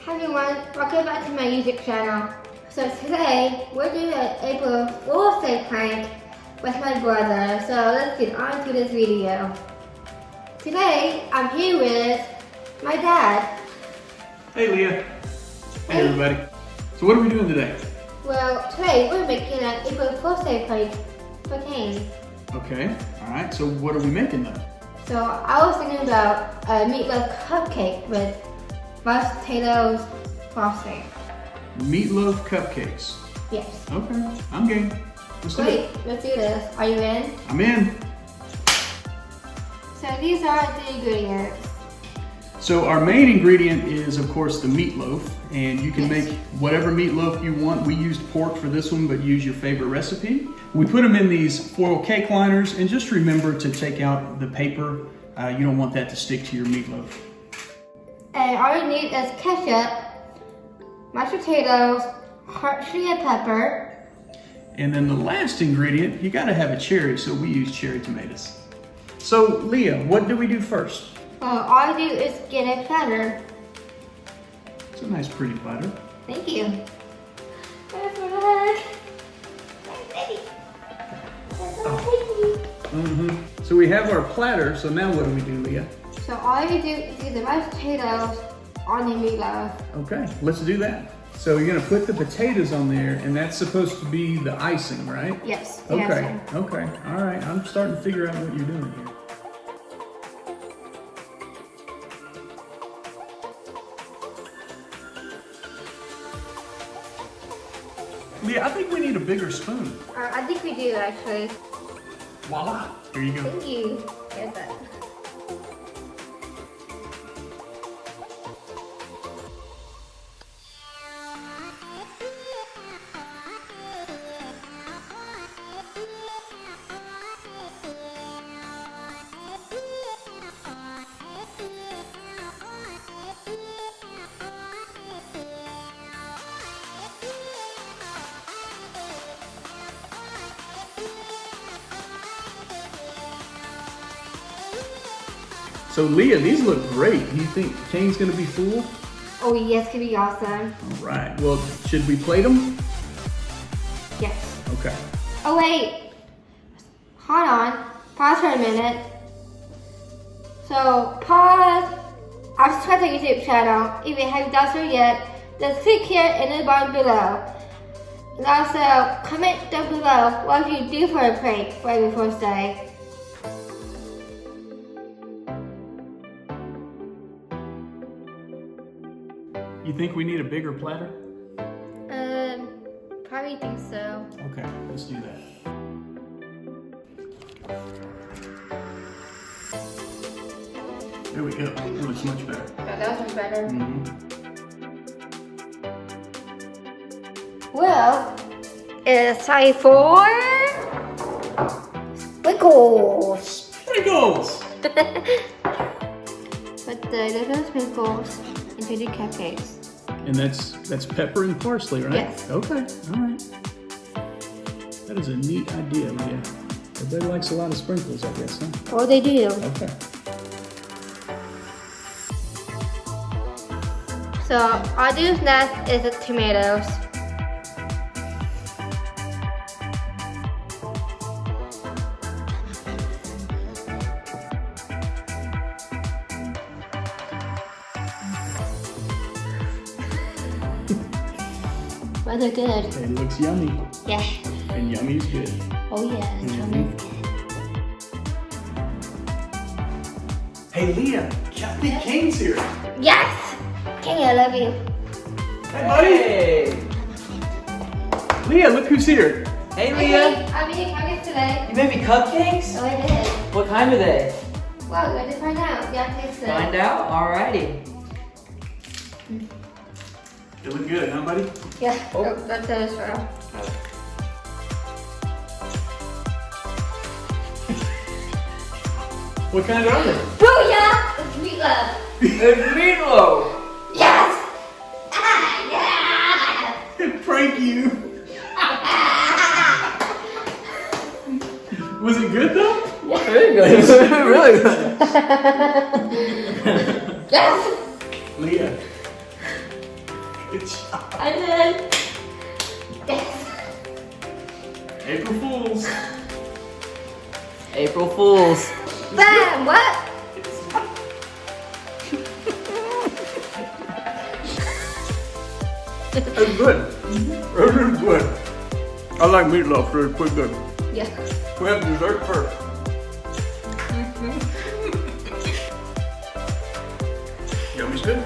Hi everyone, welcome back to my YouTube channel. So today, we're doing an April Fool's Day prank with my brother. So let's get on to this video. Today, I'm here with my dad. Hey Leah. Hey everybody. So what are we doing today? Well, today we're making an April Fool's Day prank for Kane. Okay, alright, so what are we making then? So I was thinking about a meatloaf cupcake with mashed potatoes frosting. Meatloaf cupcakes. Yes. Okay, I'm game. Let's do it. Let's do this. Are you in? I'm in. So these are the ingredients. So our main ingredient is of course the meatloaf, and you can make whatever meatloaf you want. We used pork for this one, but use your favorite recipe. We put them in these foil cake liners, and just remember to take out the paper. You don't want that to stick to your meatloaf. And all you need is ketchup, mashed potatoes, hot chili and pepper. And then the last ingredient, you gotta have a cherry, so we use cherry tomatoes. So Leah, what do we do first? All you do is get a platter. It's a nice pretty platter. Thank you. So we have our platter, so now what do we do, Leah? So all you do is do the mashed potatoes on the meatloaf. Okay, let's do that. So you're gonna put the potatoes on there, and that's supposed to be the icing, right? Yes. Okay, okay, all right. I'm starting to figure out what you're doing here. Leah, I think we need a bigger spoon. I think we do actually. Voila, here you go. Thank you. Here's that. So Leah, these look great. You think Kane's gonna be full? Oh yes, could be awesome. All right, well, should we plate them? Yes. Okay. Oh wait, hold on, pause for a minute. So pause, I've subscribed to the YouTube channel. If you haven't done so yet, just click here in the bottom below. And also, comment down below what you do for a prank for every first day. You think we need a bigger platter? Probably think so. Okay, let's do that. There we go. That looks much better. Yeah, that was better. Mm-hmm. Well, it's time for sprinkles. Sprinkles! Put the little sprinkles into the cupcakes. And that's pepper and parsley, right? Yes. Okay, all right. That is a neat idea, Leah. Everybody likes a lot of sprinkles, I guess, huh? Oh, they do. Okay. So all do next is the tomatoes. Well, they're good. It looks yummy. Yeah. And yummy's good. Oh yeah, Mhm. Hey Leah, Captain Kane's here. Yes! Kane, I love you. Hey buddy. Hey! Leah, look who's here. Hey Leah! I'm eating cupcakes today. You made me cupcakes? Oh, I did. What kind are they? Well, we're going to find out. Yeah, taste them. Find out? Alrighty. They look good, huh buddy? Yeah, Oh. that's those for What kind are they? Booyah! It's meatloaf. It's meatloaf! Yes! Ah, yeah! Prank you. Was it good though? Very good. Really good. Yes! Leah, Good job. And then, yes. April Fools. April Fools. Bam, what? It's good. It is good. I like meatloaf, so it's pretty good. Yeah. We have dessert first. Yummy's good.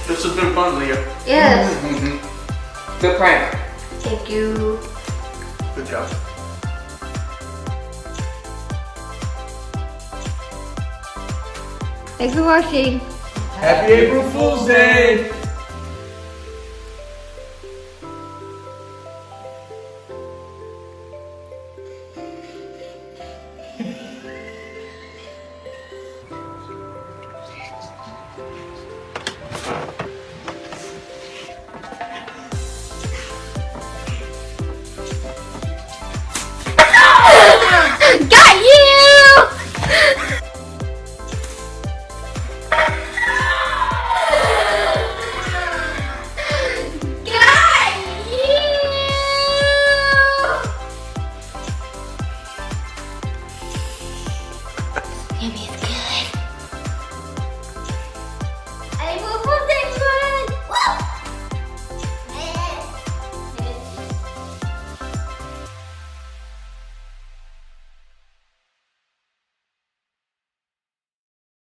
This has been fun, Leah. Yes. Good prank. Thank you. Good job. Thanks for watching. Happy April Fool's Day!